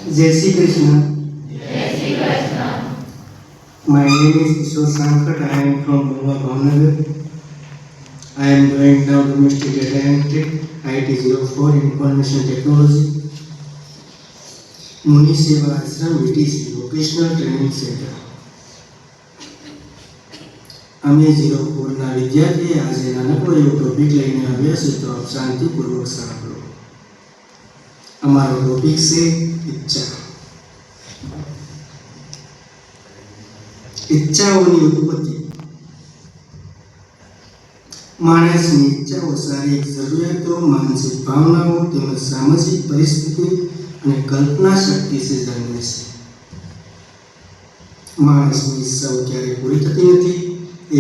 जय Shri Krishna. My name is Kishore Sankat. I am from Bhova Bhavnagar. I am doing now domestic data entry, IT04 Information Technology, Muni Seva Ashram, VTC, Vocational Training Center. અમે 04 ના વિદ્યાર્થી આજે નાનકડો એવો topic લઈને આવ્યા છે, તો આપ શાંતિપૂર્વક સાંભળો. અમારો ટોપિક છે ઈચ્છા. ઈચ્છાઓની ઉત્પત્તિ. માણસની ઈચ્છાઓ શારીરિક જરૂરિયાતો, માનસિક ભાવનાઓ તેમજ સામાજિક પરિસ્થિતિ અને કલ્પના શક્તિથી જન્મે છે. માણસની ઈચ્છાઓ ક્યારેય પૂરી થતી નથી.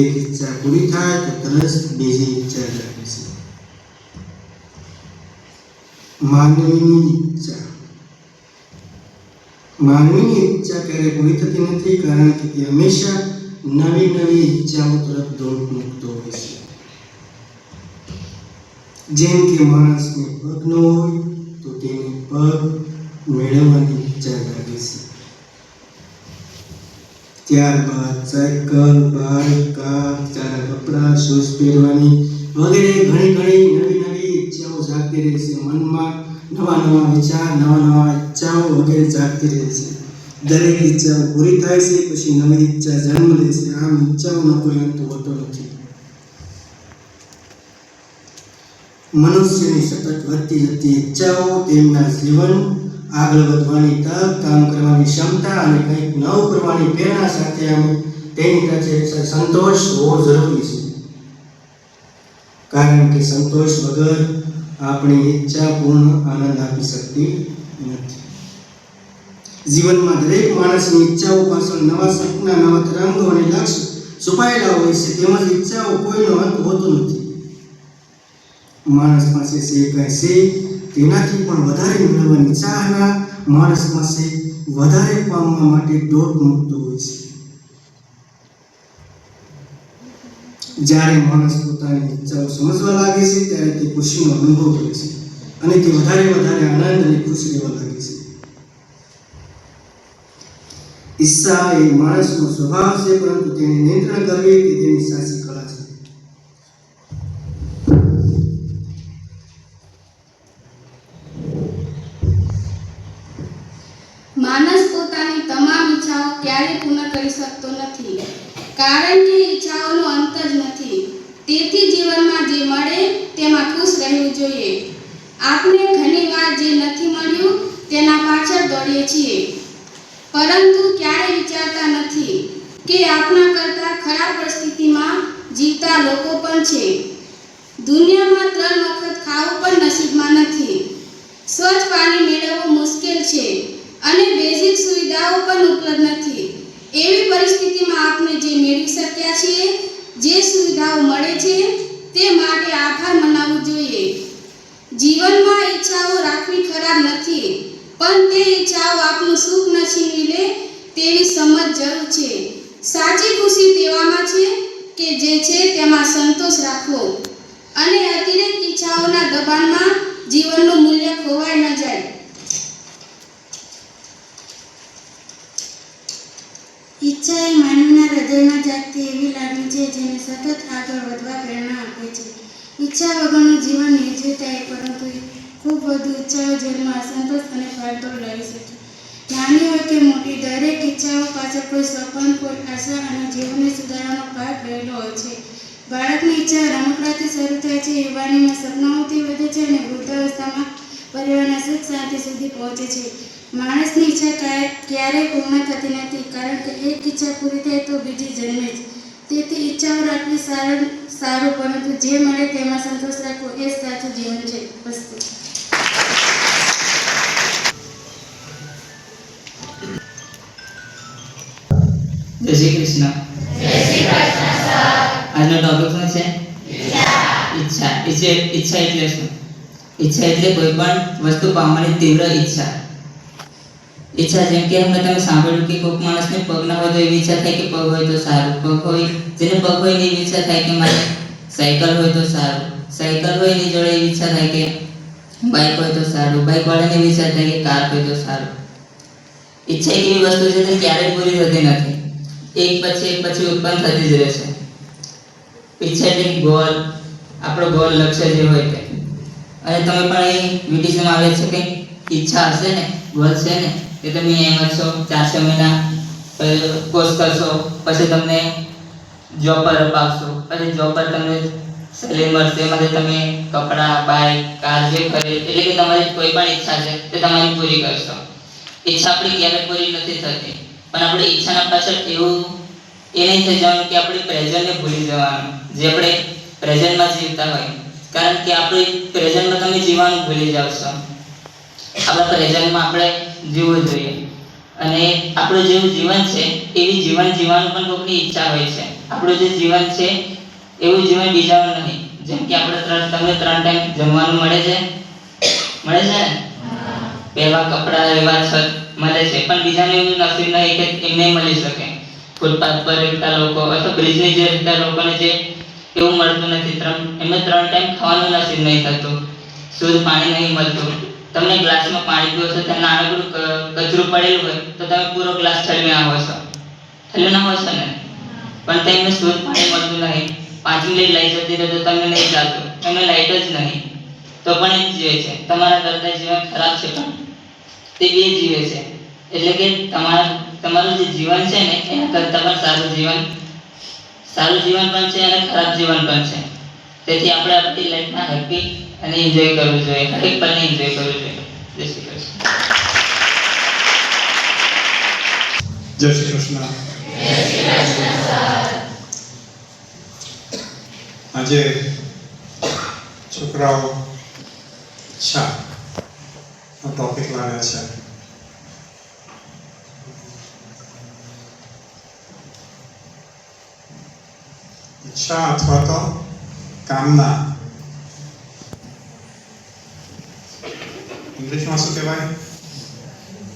એક ઈચ્છા પૂરી થાય તો તરત બીજી ઈચ્છા જાગે છે. માનવીની ઈચ્છા. માનવીની ઈચ્છા ક્યારેય પૂરી થતી નથી, કારણ કે તે હંમેશા નવી નવી ઈચ્છાઓ તરફ દોડ મૂકતો હોય છે. જેમ કે માણસને પગ ન હોય તો તેની પગ મેળવવાની ઈચ્છા જાગે છે. ત્યારબાદ સાયકલ, બાઇક, કાર, સારા કપડાં, શૂઝ પહેરવાની વગેરે ઘણી નવી નવી ઈચ્છાઓ જાગતી રહે છે. મનમાં નવા વિચાર, નવા ઈચ્છાઓ વગેરે જાગતી રહે છે. દરેક ઈચ્છાઓ પૂરી થાય છે, પછી નવી ઈચ્છા જન્મ લે છે. આમ ઈચ્છાઓનો કોઈ અંત હોતો નથી. મનુષ્યની સતત વધતી જતી ઈચ્છાઓ તેમના જીવન આગળ વધવાની તક, કામ કરવાની ક્ષમતા અને કંઈક નવું કરવાની પ્રેરણા સાથે તેની સાથે સંતોષ હોવો જરૂરી છે. કારણ કે સંતોષ વગર આપણી ઈચ્છા પૂર્ણ આનંદ આપી શકતી નથી. જીવનમાં દરેક માણસની ઈચ્છાઓ પાછળ નવા સપના, નવા તરંગો અને લક્ષ્ય છુપાયેલા હોય છે. તેમજ ઈચ્છાઓ કોઈનો અંત હોતો નથી. માણસ પાસે જે કંઈ છે તેનાથી પણ વધારે મેળવવાની ચાહના માણસ પાસે વધારે પામવા માટે દોડ મૂકતો હોય છે. જ્યારે માણસ પોતાની ઈચ્છાઓ સમજવા લાગે છે ત્યારે તે ખુશીનો અનુભવ કરે છે અને તે વધારે આનંદ અને ખુશ રહેવા લાગે છે. ઈચ્છા એ માણસનો સ્વભાવ છે, પરંતુ તેને નિયંત્રણ કરવી તે તેની સાચી કળા છે. માણસ પોતાની તમામ ઈચ્છાઓ ક્યારેય પૂર્ણ કરી શકતો નથી, કારણ કે ઈચ્છાઓનો અંત જ નથી. તેથી જીવનમાં જે મળે તેમાં ખુશ રહેવું જોઈએ. આપણે ઘણીવાર જે નથી મળ્યું તેના પાછળ દોડીએ છીએ, પરંતુ ક્યારેય વિચારતા નથી કે આપણા કરતાં ખરાબ પરિસ્થિતિમાં જીવતા લોકો પણ છે. દુનિયામાં 3 વખત ખાવું પણ નસીબમાં નથી. સ્વચ્છ પાણી મેળવવું મુશ્કેલ છે અને બેઝિક સુવિધાઓ પણ ઉપલબ્ધ નથી. એવી પરિસ્થિતિમાં આપણે જે મેળવી શક્યા છીએ, જે સુવિધાઓ મળે છે, તે માટે આભાર માનવો જોઈએ. જીવનમાં ઈચ્છાઓ રાખવી ખરાબ નથી, પણ તે ઈચ્છાઓ આપણું સુખ ન છીનવી લે તેવી સમજ જરૂર છે. સાચી ખુશી તેવામાં છે કે જે છે તેમાં સંતોષ રાખવો અને અતિરેક ઈચ્છાઓના દબાણમાં જીવનનું મૂલ્ય ખોવાઈ ન જાય. ઈચ્છા એ માનવીના હૃદયમાં જાગતી એવી લાગણી છે જેને સતત આગળ વધવા પ્રેરણા આપે છે. ઈચ્છા વગરનું જીવન નિર્જીવ થાય, પરંતુ ખૂબ વધુ ઈચ્છાઓ જીવનમાં અસંતોષ અને ભાગદોડ લાવી શકે. નાની હોય કે મોટી, દરેક ઈચ્છાઓ પાછળ કોઈ સપન, કોઈ આશા અને જીવનને સુધારવાનો ભાગ રહેલો હોય છે. બાળકની ઈચ્છા રમકડાથી શરૂ થાય છે, યુવાનીમાં સપનાઓથી વધે છે અને વૃદ્ધાવસ્થામાં પરિવારના સુખ શાંતિ સુધી પહોંચે છે. માણસની ઈચ્છા ક્યારેય પૂર્ણ થતી નથી, કારણ કે એક ઈચ્છા પૂરી થાય તો બીજી જન્મે જ. તેથી ઈચ્છાઓ રાખવી સારું, પરંતુ જે મળે તેમાં સંતોષ રાખવો એ જ સાચું જીવન છે. વસ્તુ જય શ્રી કૃષ્ણ. આજનો ટોપિક શું છે? ઈચ્છા. ઈચ્છા એટલે શું? ઈચ્છા એટલે કોઈ પણ વસ્તુ પામવાની તીવ્ર ઈચ્છા. ઈચ્છા જેમ કે તમે સાંભળ્યું કે કોઈક માણસને પગ ના હોય તો એવી ઈચ્છા થાય કે પગ હોય તો સારું. પગ હોય, જેને પગ હોય એવી ઈચ્છા થાય કે મારે સાયકલ હોય તો સારું. સાયકલ હોય એની જોડે એવી ઈચ્છા થાય કે બાઇક હોય તો સારું. બાઇક વાળાને એવી ઈચ્છા થાય કે કાર હોય તો સારું. ઈચ્છા એક એવી વસ્તુ છે જે ક્યારેય પૂરી થતી નથી, એક પછી ઉત્પન્ન થતી જ રહે છે. ઈચ્છા એટલે ગોલ, આપણો ગોલ, લક્ષ્ય જે હોય તે. અને તમે પણ અહીં વિડીસીમાં આવે છે કે ઈચ્છા હશે ને, ગોલ છે ને, કે તમે એમ જ છો 4 મહિના કોર્સ કરશો, પછી તમને જોબ પર અપાવશો, પછી જોબ પર તમને સેલેરી મળશે, એમાંથી તમે કપડાં, બાઇક, કાર જે ખરીદ, એટલે કે તમારી કોઈ પણ ઈચ્છા છે તે તમારી પૂરી કરશો. ઈચ્છા આપણી ક્યારેય પૂરી નથી થતી, પણ આપણે ઈચ્છાના પાછળ એવું એ નહીં થઈ જવાનું કે આપણે પ્રેઝન્ટને ભૂલી જવાનું, જે આપણે પ્રેઝન્ટમાં જીવતા હોય. કારણ કે આપણે પ્રેઝન્ટમાં તમે જીવવાનું ભૂલી જાવ છો. આપણા પ્રેઝન્ટમાં આપણે જીવવું જોઈએ, અને આપણું જેવું જીવન છે એવી જીવન જીવવાનું પણ કોઈકની ઈચ્છા હોય છે. આપણું જે જીવન છે એવું જીવન બીજાનું નહીં. જેમ કે આપણે તમને 3 ટાઈમ જમવાનું મળે છે ને, પહેવા કપડાં, રહેવા છત મળે છે, પણ બીજાને એવું નસીબ નહીં કે એમને મળી શકે. ફૂટપાથ પર રહેતા લોકો અથવા બ્રિજ નીચે રહેતા લોકોને જે એવું મળતું નથી, એમને 3 ટાઈમ ખાવાનું નસીબ નહીં થતું, શુદ્ધ પાણી નહીં મળતું. તમને ગ્લાસમાં પાણી પીવો છો ત્યાં નાનકડું કચરું પડેલું હોય તો તમે પૂરો ગ્લાસ ઠલવી આવો છો, ઠલ્યું ના હોય છે ને, પણ તેમને શુદ્ધ પાણી મળતું નહીં. 5 મિનિટ લાઈટ જતી રહે તો તમને નહીં ચાલતું, એમને લાઈટ જ નહીં, તો પણ એ જીવે છે. તમારા કરતા જીવન ખરાબ છે પણ તે બે જીવે છે. એટલે કે તમારું જે જીવન છે ને એના કરતાં પણ સારું જીવન પણ છે અને ખરાબ જીવન પણ છે. તેથી આપણે આપણી લાઈફમાં હેપી અને એન્જોય કરવું જોઈએ, હરેક પલને એન્જોય કરવું જોઈએ. જય શ્રી કૃષ્ણ. જય શ્રી કૃષ્ણ. આજે છોકરાઓ ઈચ્છા નો ટોપિક લાવ્યા છે. ઈચ્છા અથવા તો કામના, ઇંગ્લિશમાં શું કહેવાય?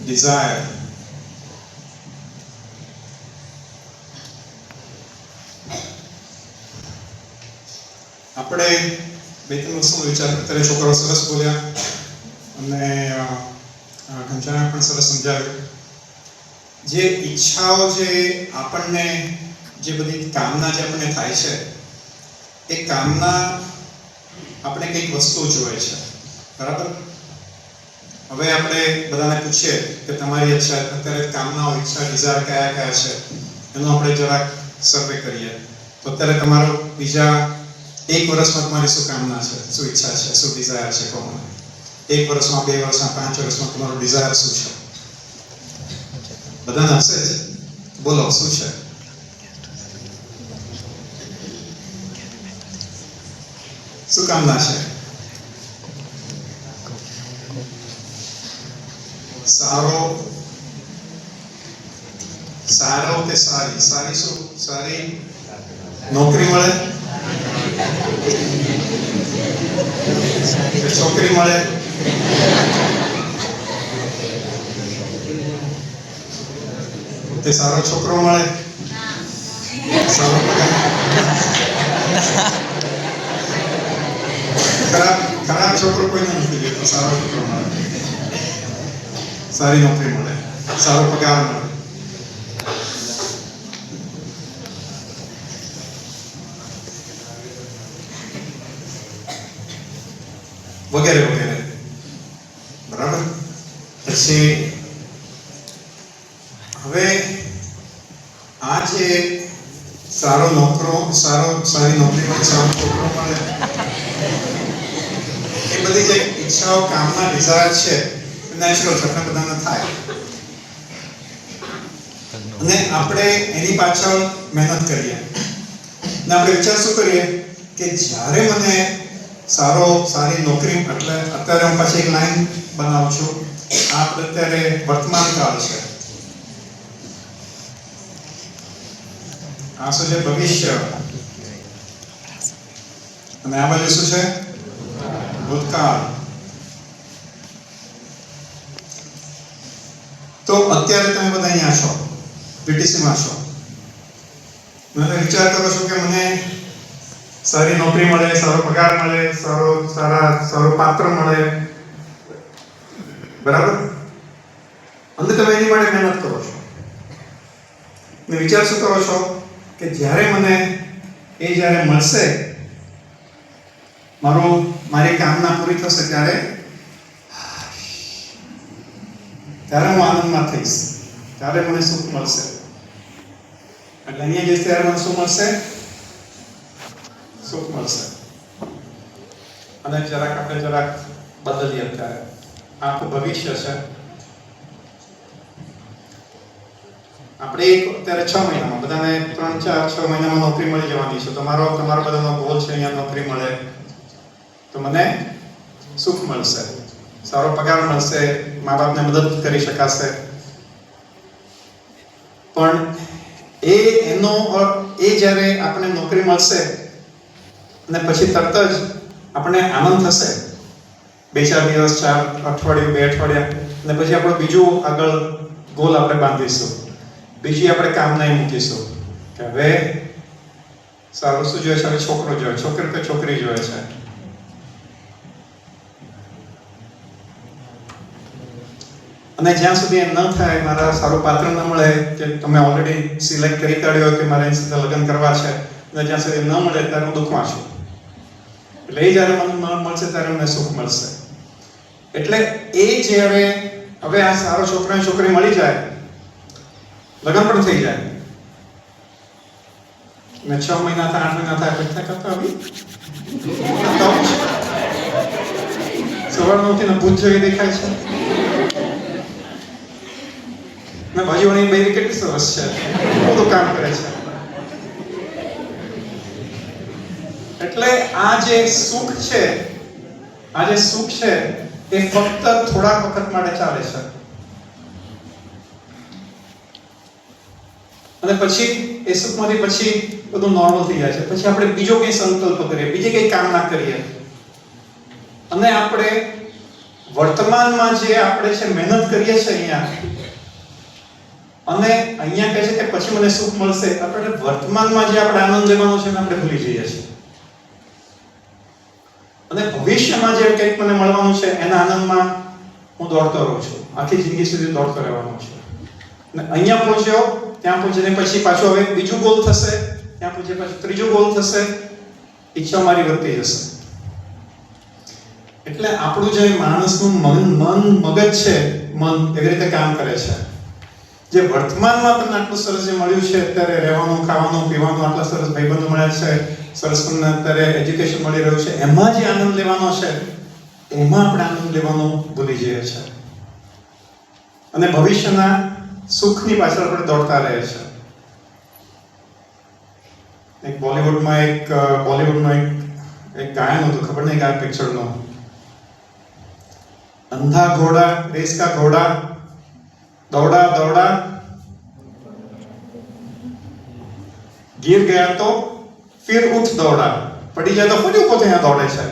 ડિઝાયર. આપણે 2-3 વસ્તુનો વિચાર અત્યારે છોકરાઓ સરસ બોલ્યા અને ઘનશ્યામે પણ સરસ સમજાવ્યું. જે ઈચ્છાઓ જે આપણને, જે બધી કામના જે આપણને થાય છે, એ કામના આપણે કંઈક વસ્તુ જોઈએ છે, બરાબર? હવે આપણે બધાને પૂછીએ કે તમારી ઈચ્છા અત્યારે કામનાઓ, ઈચ્છા, ડિઝાયર કયા કયા છે, એનો આપણે જરાક સર્વે કરીએ. તો અત્યારે તમારો બીજા 1 વર્ષમાં તમારી શું કામના છે, શું ઈચ્છા છે, શું ડિઝાયર છે? કહો મને. 1 વર્ષમાં, 2 વર્ષમાં, 5 વર્ષમાં તમારું ડિઝાયર શું છે? બધાને હશે જ. બોલો, શું છે? શું કામના છે? સારો કે સારી? સારી શું? સારી નોકરી મળે કે છોકરી મળે? તે સારો છોકરો મળે? સારો ખરાબ છોકરો કોઈને નથી જોઈતો, સારો છોકરો મળે, સારી નોકરી મળે, સારો પગાર મળે. વગેરે વગેરે, બરાબર? પછી હવે આ જે સારી નોકરી મળે, સારો છોકરો મળે, એ બધી જે ઈચ્છાઓ, કામના, ડિઝાયર છે, નેચરલ છે, આપણે બધાને થાય. અને આપણે એની પાછળ મહેનત કરીએ અને આપણે વિચાર શું કરીએ કે જ્યારે મને સારી નોકરી, એટલે અત્યારે હું પાછી એક લાઈન બનાવું છું. આ અત્યારે વર્તમાન કાળ છે, આ શું છે? ભવિષ્ય. અને આ બાજુ શું છે? ભૂતકાળ. તો અત્યારે તમે બધા અહીંયા છો, પીટીસીમાં છો, મને વિચાર કરો છો કે મને સારી નોકરી મળે, સારો પગાર મળે, સારું પાત્ર મળે, બરાબર? અને તમે એની માટે મહેનત કરો છો ને વિચાર શું કરો છો કે જ્યારે મને એ જ્યારે મળશે, મારી કામના પૂરી થશે ત્યારે હું આનંદમાં થઈશ, ત્યારે મને સુખ મળશે. એટલે અહીંયા જઈશ ત્યારે મને શું મળશે? સુખ મળશે. અને આપણે બદલીએ અત્યારે આખું ભવિષ્ય છે. આપણે અત્યારે 6 મહિનામાં બધાને 3, 4, 6 મહિનામાં નોકરી મળી જવાની છે. તમારો બધાનો ગોલ છે અહીંયા નોકરી મળે તો મને સુખ મળશે, સારો પગાર મળશે, મા બાપને મદદ કરી શકાશે. પણ એ જ્યારે આપણે નોકરી મળશે અને પછી તરત જ આપણે આનંદ થશે, 2-4 દિવસ, 4 અઠવાડિયું, 2 અઠવાડિયા, અને પછી આપણો બીજું આગળ ગોલ આપણે બાંધીશું, બીજી આપણે કામના મૂકીશું કે હવે સારું શું જોઈએ છે, હવે છોકરો જોઈએ, છોકરી કે છોકરી જોઈએ છે. અને જ્યાં સુધી એમ ન થાય, મારા સારું પાત્ર ન મળે, કે તમે ઓલરેડી સિલેક્ટ કરી કાઢ્યો કે મારે એની સાથે લગ્ન કરવા છે, અને જ્યાં સુધી ન મળે ત્યારે હું દુઃખમાં છું. એટલે એ જ્યારે મને મળશે ત્યારે મને સુખ મળશે. એટલે એ જ્યારે હવે આ સારો છોકરા છોકરી મળી જાય, લગ્ન પણ થઈ જાય, ને 6 મહિના થાય, 8 મહિના થાય, પછી કરતા આવી સવારમાં ઉઠીને ભૂત જેવી દેખાય છે, ને બાજુવાળી બૈરી કેટલી સરસ છે, બધું કામ કરે છે. એટલે આ જે સુખ છે એ ફક્ત થોડા વખત માટે ચાલે છે, અને પછી એ સુખમાંથી પછી બધું નોર્મલ થઈ જાય છે. પછી આપણે બીજો કંઈ સંકલ્પ કરીએ, બીજી કંઈ કામના કરીએ, અને આપણે વર્તમાનમાં જે આપણે છે મહેનત કરીએ છીએ અહીંયા, અને અહીંયા કહે છે કે પછી મને સુખ મળશે, આપણે વર્તમાનમાં જે આપણે આનંદ લેવાનો છે એને આપણે ભૂલી જઈએ છીએ. અને ભવિષ્યમાં જે કંઈક મને મળવાનું છે એના આનંદમાં હું દોડતો રહું છું, આખી જિંદગી સુધી દોડતો રહેવાનો છું. અને અહીંયા પહોંચ્યો, ત્યાં પહોંચીને પછી પાછો હવે બીજું ગોલ થશે, ત્યાં પછી પાછું ત્રીજું ગોલ થશે, ઈચ્છા મારી વધતી જશે. એટલે આપણું જે માણસનું મગજ છે, મન એવી રીતે કામ કરે છે. જે વર્તમાનમાં તમને આટલું સરસ જે મળ્યું છે, અત્યારે રહેવાનું, ખાવાનું, પીવાનું, આટલા સરસ ભાઈબંધો મળ્યા છે, સરસ તમને અત્યારે એજ્યુકેશન મળી રહ્યું છે, એમાં જે આનંદ લેવાનો છે એમાં આપણે આનંદ લેવાનું ભૂલી જઈએ છીએ, અને ભવિષ્યના સુખની પાછળ આપણે દોડતા રહે છે. એક બોલિવૂડમાં એક ગાયન હતું, ખબર નહીં કયા પિક્ચરનું, અંધા ઘોડા રેસ કા ઘોડા दौड़ा दौड़ा गिर गया तो फिर उठ दौड़ा. पड़ी જાય તો ફરી પોતે અહીંયા દોડે છે,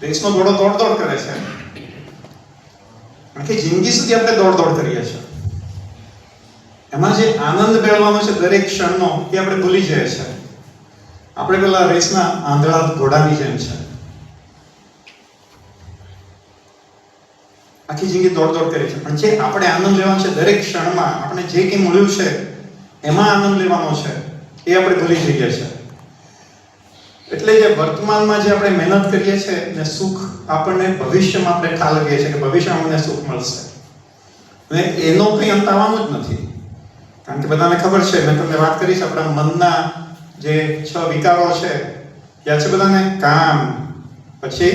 રેસનો ઘોડો દોડ કરે છે. આખી જિંદગી સુધી આપણે દોડ કરીએ છીએ. એમાં જે આનંદ મેળવવાનો છે દરેક ક્ષણનો, એ આપણે ભૂલી જઈએ છીએ. આપણે પેલા રેસના આંધળા ઘોડાની જેમ છે, આખી જિંદગી દોડ કરી છે. પણ જે આપણે આનંદ લેવાનો છે દરેક ક્ષણમાં, આપણે જે કંઈ મળ્યું છે એમાં આનંદ લેવાનો છે, એ આપણે ભૂલી જઈએ છીએ. એટલે જે વર્તમાનમાં જે આપણે મહેનત કરીએ છીએ ને સુખ આપણને ભવિષ્યમાં આપણે ખ્યાલ લઈએ છીએ કે ભવિષ્યમાં મને સુખ મળશે, અને એનો કંઈ અંત આવવાનો જ નથી. કારણ કે બધાને ખબર છે, મેં તમને વાત કરી છે, આપણા મનના જે 6 વિકારો છે, યાદ છે બધાને? કામ, પછી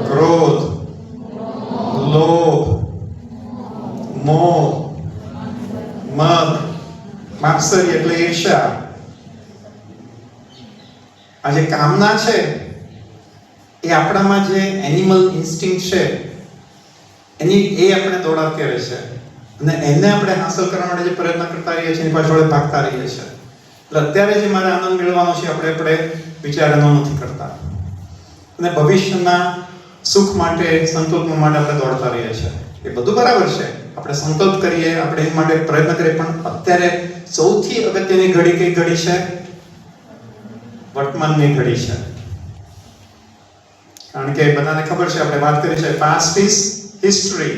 ક્રોધ, લોભ, મોહ, મદ, માત્સર્ય એટલે ઈર્ષ્યા. આ જે કામના છે એ આપણામાં જે એનિમલ ઇન્સ્ટિંક્ટ છે એ આપણે દોડાવતી રહે છે, અને એને આપણે હાંસલ કરવા માટે જે પ્રયત્ન કરતા રહીએ છીએ એની પાછળ ભાગતા રહીએ છીએ. એટલે અત્યારે જે મારે આનંદ મેળવવાનો છે આપણે વિચારનો નથી કરતા, અને ભવિષ્યના સુખ માટે, સંકલ્પ માટે આપણે દોડતા રહીએ છીએ. એ બધું બરાબર છે, આપણે સંકલ્પ કરીએ, આપણે એ માટે પ્રયત્ન કરીએ, પણ અત્યારે સૌથી અગત્યની ઘડી કઈ ઘડી છે? વર્તમાનની ઘડી છે. કારણ કે બધાને ખબર છે, આપણે વાત કરી છે, past is history,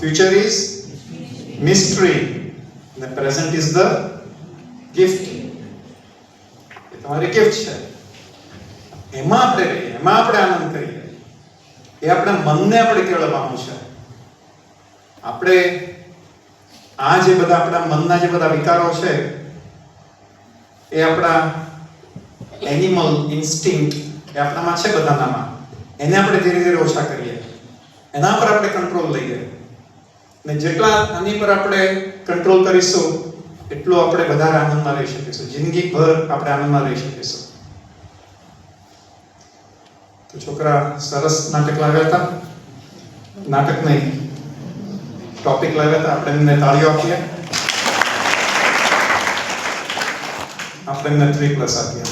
future is mystery and the present is the gift. એ તમારી gift છે, એમાં આપણે રહીએ, એમાં આપણે આનંદ કરીએ. એ આપણા મનને આપણે કેળવવાનું છે. આપણે આ જે બધા આપણા મનના જે બધા વિકારો છે એ આપણા એનિમલ ઇન્સ્ટિંક્ટ એ આપણામાં છે બધાનામાં, એને આપણે ધીરે ધીરે ઓછા કરીએ, એના પર આપણે કંટ્રોલ લઈએ. અને જેટલા આની પર આપણે કંટ્રોલ કરીશું એટલું આપણે વધારે આનંદમાં રહી શકીશું, જિંદગીભર આપણે આનંદમાં રહી શકીશું. તો છોકરા સરસ નાટક લાવ્યા હતા, નાટક નહીં ટોપિક લાવ્યા હતા. આપણે એમને તાળીઓ આપીએ, આપણે એમને 3+ આપીએ.